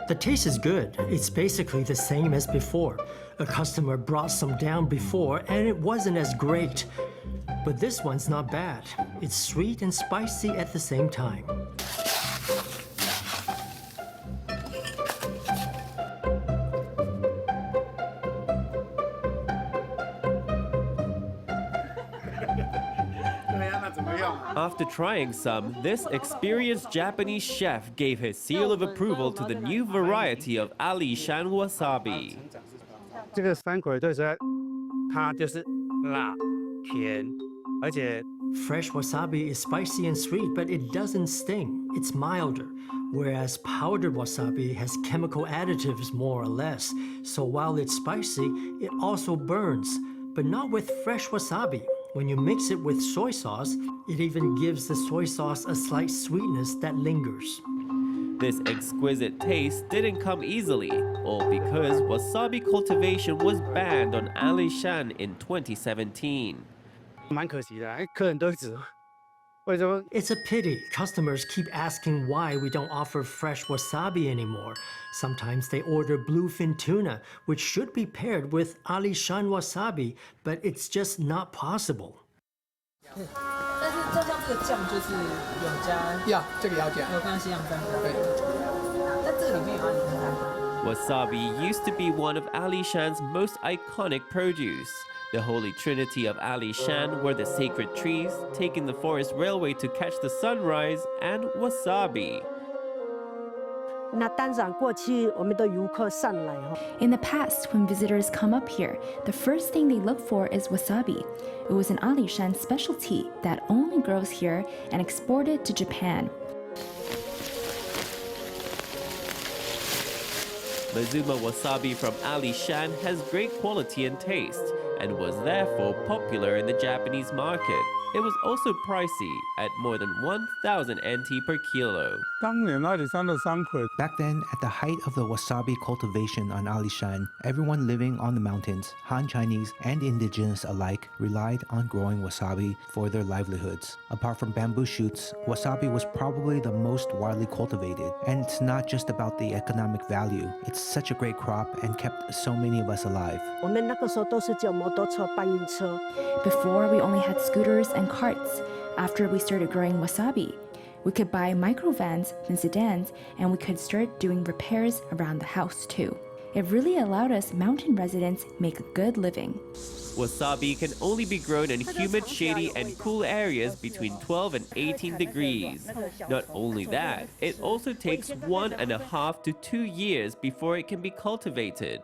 The taste is good. It's basically the same as before. A customer brought some down before and it wasn't as great. But this one's not bad. It's sweet and spicy at the same time. After trying some, this experienced Japanese chef gave his seal of approval to the new variety of Alishan wasabi. 这个山葵对说，它就是辣、甜，而且 Fresh wasabi is spicy and sweet, but it doesn't sting. It's milder. Whereas powdered wasabi has chemical additives more or less. So while it's spicy, it also burns. But not with fresh wasabi. When you mix it with soy sauce, it even gives the soy sauce a slight sweetness that lingers. This exquisite taste didn't come easily, all because wasabi cultivation was banned on Alishan in 2017. 蛮可惜的，客人都一直为什么？ It's a pity. Customers keep asking why we don't offer fresh wasabi anymore. Sometimes they order bluefin tuna, which should be paired with Alishan wasabi, but it's just not possible. 但是这像这个酱就是有加，要这个要加，有看西洋参。对。但这个里面有阿里山。Wasabi used to be one of Alishan's most iconic produce. The holy trinity of Alishan were the sacred trees, taking the forest railway to catch the sunrise, and wasabi. In the past, when visitors come up here, the first thing they look for is wasabi. It was an Alishan specialty that only grows here and exported to Japan. Mazuma wasabi from Alishan has great quality and taste, and was therefore popular in the Japanese market. It was also pricey at more than 1,000 NT per kilo. Back then, at the height of the wasabi cultivation on Alishan, everyone living on the mountains, Han Chinese and indigenous alike, relied on growing wasabi for their livelihoods. Apart from bamboo shoots, wasabi was probably the most widely cultivated. And it's not just about the economic value. It's such a great crop and kept so many of us alive. Before, we only had scooters and carts. After we started growing wasabi, we could buy microvans and sedans, and we could start doing repairs around the house too. It really allowed us mountain residents make a good living. Wasabi can only be grown in humid, shady, and cool areas between 12 and 18 degrees. Not only that, it also takes 1.5 to 2 years before it can be cultivated.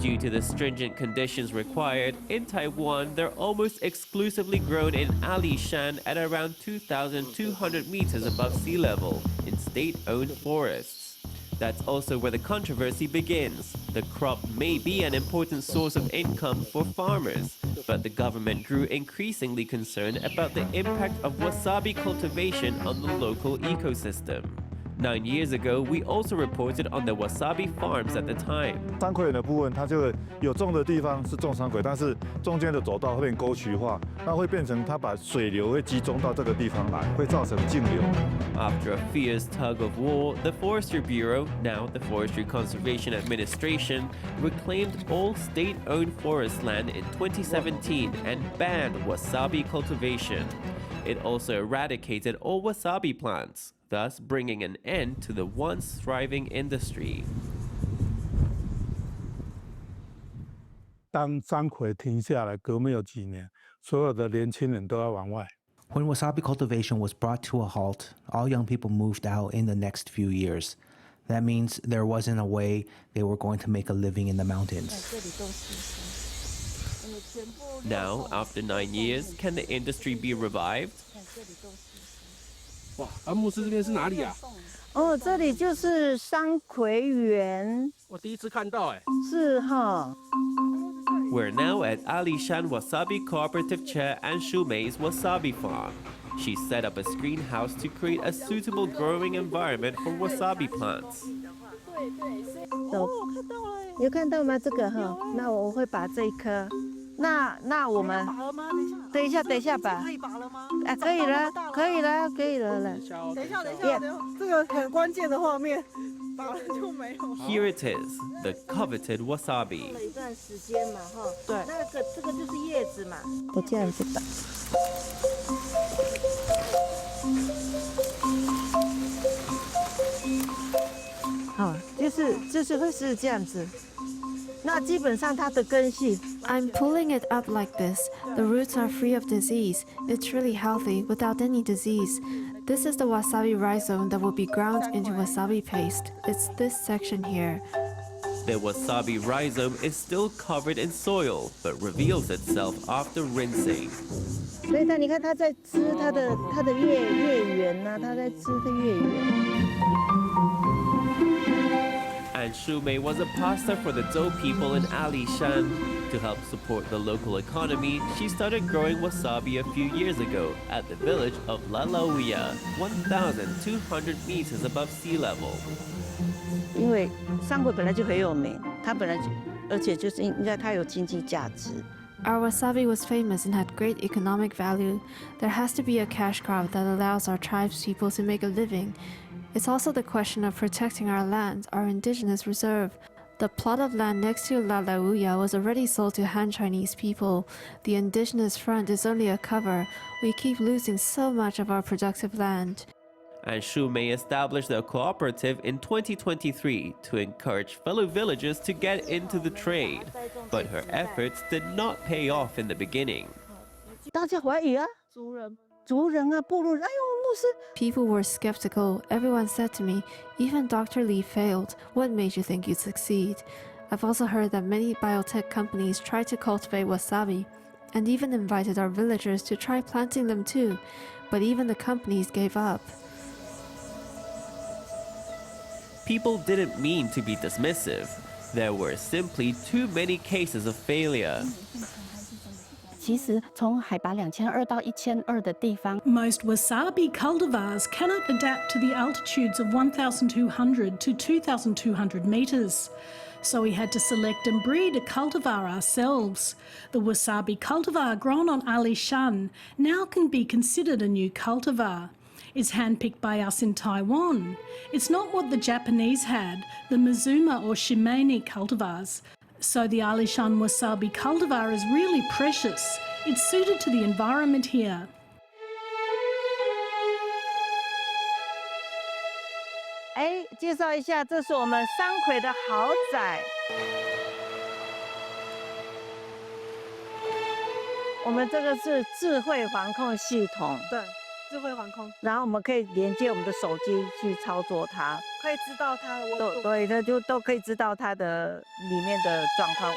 Due to the stringent conditions required, in Taiwan, they're almost exclusively grown in Alishan at around 2,200 meters above sea level in state-owned forests. That's also where the controversy begins. The crop may be an important source of income for farmers, but the government grew increasingly concerned about the impact of wasabi cultivation on the local ecosystem. 9 years ago, we also reported on the wasabi farms at the time. 山葵的部分，它就有种的地方是种山葵，但是中间的走道会变沟渠化，那会变成它把水流会集中到这个地方来，会造成径流。After a fierce tug of war, the Forestry Bureau, now the Forestry Conservation Administration, reclaimed all state-owned forest land in 2017 and banned wasabi cultivation. It also eradicated all wasabi plants, thus bringing an end to the once thriving industry. 当山葵停下来，隔没有几年，所有的年轻人都要往外。 When wasabi cultivation was brought to a halt, all young people moved out in the next few years. That means there wasn't a way they were going to make a living in the mountains. Now, after 9 years, can the industry be revived? 哇，牧师这边是哪里啊？哦，这里就是山葵园。我第一次看到，哎。是哈。 We're now at Alishan Wasabi Cooperative Chair and Shumei's Wasabi Farm. She set up a greenhouse to create a suitable growing environment for wasabi plants. 有看到吗？这个哈，那我会把这一颗那我们等一下吧。可以拔了吗？啊，可以了，可以了。等一下，这个很关键的画面，拔了就没有。Here it is, the coveted wasabi. 了一段时间嘛，哈。对，这个就是叶子嘛，都这样子打。好，就是会是这样子。那基本上它的根系。I'm pulling it up like this. The roots are free of disease. It's really healthy without any disease. This is the wasabi rhizome that will be ground into wasabi paste. It's this section here. The wasabi rhizome is still covered in soil, but reveals itself after rinsing. 所以你看它在吃它的叶缘呐，它在吃它叶缘。And Shumei was a pastor for the Tsou people in Alishan. To help support the local economy, she started growing wasabi a few years ago at the village of Lalauia, 1,200 meters above sea level. 因为山葵本来就很有名，它本来就，而且就是应该它有经济价值。Our wasabi was famous and had great economic value. There has to be a cash crop that allows our tribes people to make a living. It's also the question of protecting our land, our indigenous reserve. The plot of land next to Lalauia was already sold to Han Chinese people. The indigenous front is only a cover. We keep losing so much of our productive land. And Shumei established a cooperative in 2023 to encourage fellow villagers to get into the trade. But her efforts did not pay off in the beginning. 大家怀疑啊，族人啊，部落人，哎呦，牧师。 People were skeptical. Everyone said to me, even Dr. Lee failed. What made you think you'd succeed? I've also heard that many biotech companies tried to cultivate wasabi and even invited our villagers to try planting them too. But even the companies gave up. People didn't mean to be dismissive. There were simply too many cases of failure. 其实从海拔2200到1200的地方 Most wasabi cultivars cannot adapt to the altitudes of 1,200 to 2,200 meters. So we had to select and breed a cultivar ourselves. The wasabi cultivar grown on Alishan now can be considered a new cultivar. It's handpicked by us in Taiwan. It's not what the Japanese had, the Mizuma or Shimane cultivars. So the Alishan wasabi cultivar is really precious. It's suited to the environment here. 哎，介绍一下，这是我们山葵的豪宅。我们这个是智慧环控系统，对，智慧环控，然后我们可以连接我们的手机去操作它，可以知道它的温度，对，它就都可以知道它的里面的状况。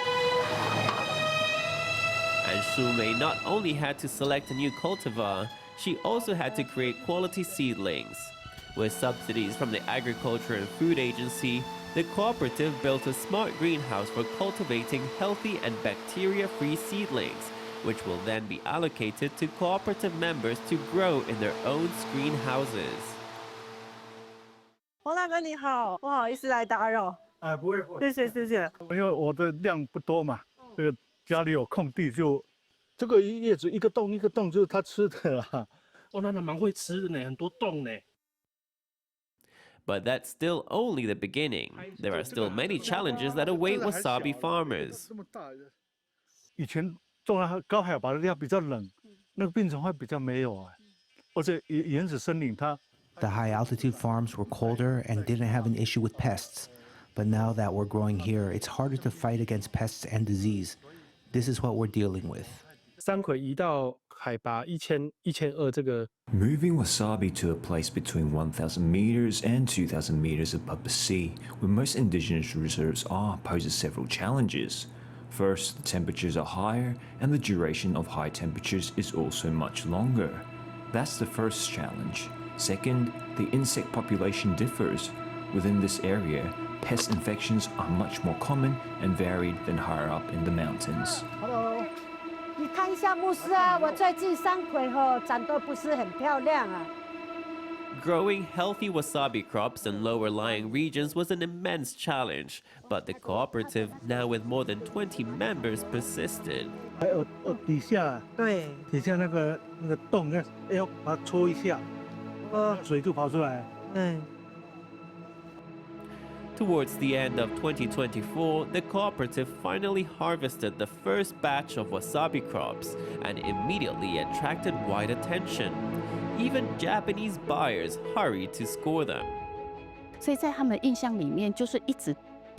And Shumei not only had to select a new cultivar, she also had to create quality seedlings. With subsidies from the Agriculture and Food Agency, the cooperative built a smart greenhouse for cultivating healthy and bacteria-free seedlings, which will then be allocated to cooperative members to grow in their own greenhouses. 黄大哥你好，不好意思来打扰。不会，谢谢。因为我的量不多嘛，这个家里有空地就，这个叶子一个洞一个洞就是它吃的啦。哦，那蛮会吃的呢，很多洞呢。But that's still only the beginning. There are still many challenges that await wasabi farmers. 以前种在高海拔的地方比较冷，那个病虫害比较没有啊，而且原始森林它。The high altitude farms were colder and didn't have an issue with pests. But now that we're growing here, it's harder to fight against pests and disease. This is what we're dealing with. 山葵移到海拔1200这个 Moving wasabi to a place between 1,000 meters and 2,000 meters above the sea, where most indigenous reserves are, poses several challenges. First, the temperatures are higher, and the duration of high temperatures is also much longer. That's the first challenge. Second, the insect population differs. Within this area, pest infections are much more common and varied than higher up in the mountains. Hello， 你看一下牧师啊，我最近山葵长得不是很漂亮啊。Growing healthy wasabi crops in lower-lying regions was an immense challenge, but the cooperative, now with more than 20 members, persisted. 底下，对，底下那个洞要把它戳一下，水就跑出来。对。 Towards the end of 2024, the cooperative finally harvested the first batch of wasabi crops and immediately attracted wide attention. Even Japanese buyers hurried to score them. 所以在他们的印象里面，就是一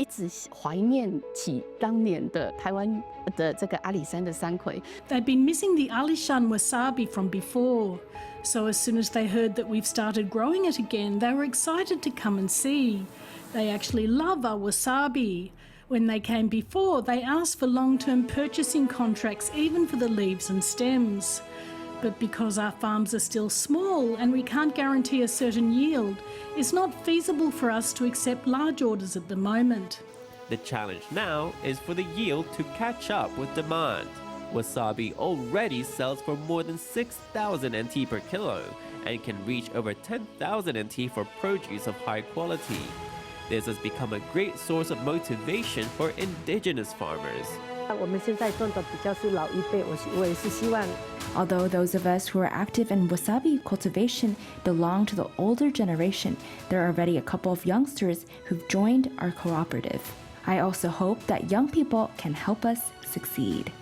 直怀念起当年的台湾的这个阿里山的山葵。They'd been missing the Alishan wasabi from before, so as soon as they heard that we've started growing it again, they were excited to come and see. They actually love our wasabi. When they came before, they asked for long-term purchasing contracts, even for the leaves and stems. But because our farms are still small and we can't guarantee a certain yield, it's not feasible for us to accept large orders at the moment. The challenge now is for the yield to catch up with demand. Wasabi already sells for more than 6,000 NT per kilo and can reach over 10,000 NT for produce of high quality. This has become a great source of motivation for indigenous farmers. 我们现在种的比较是老一辈，我也是希望。 Although those of us who are active in wasabi cultivation belong to the older generation, there are already a couple of youngsters who've joined our cooperative. I also hope that young people can help us succeed.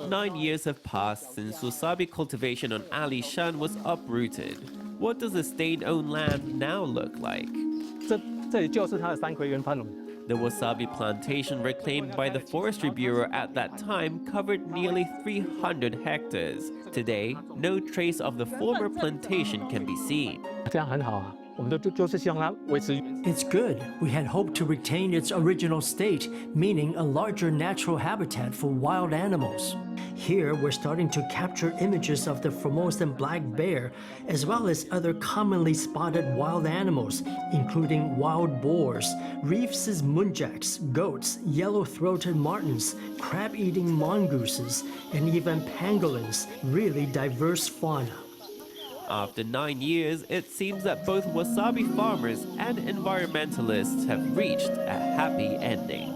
Nine years have passed since wasabi cultivation on Alishan was uprooted. What does the state-owned land now look like? 这里就是它的山葵原攀龙。 The wasabi plantation reclaimed by the Forestry Bureau at that time covered nearly 300 hectares. Today, no trace of the former plantation can be seen. 这样很好啊，我们就是希望它维持。 It's good. We had hoped to retain its original state, meaning a larger natural habitat for wild animals. Here, we're starting to capture images of the Formosan black bear, as well as other commonly spotted wild animals, including wild boars, Reeves' muntjacs, goats, yellow-throated martens, crab-eating mongooses, and even pangolins, really diverse fauna. After 9 years, it seems that both wasabi farmers and environmentalists have reached a happy ending.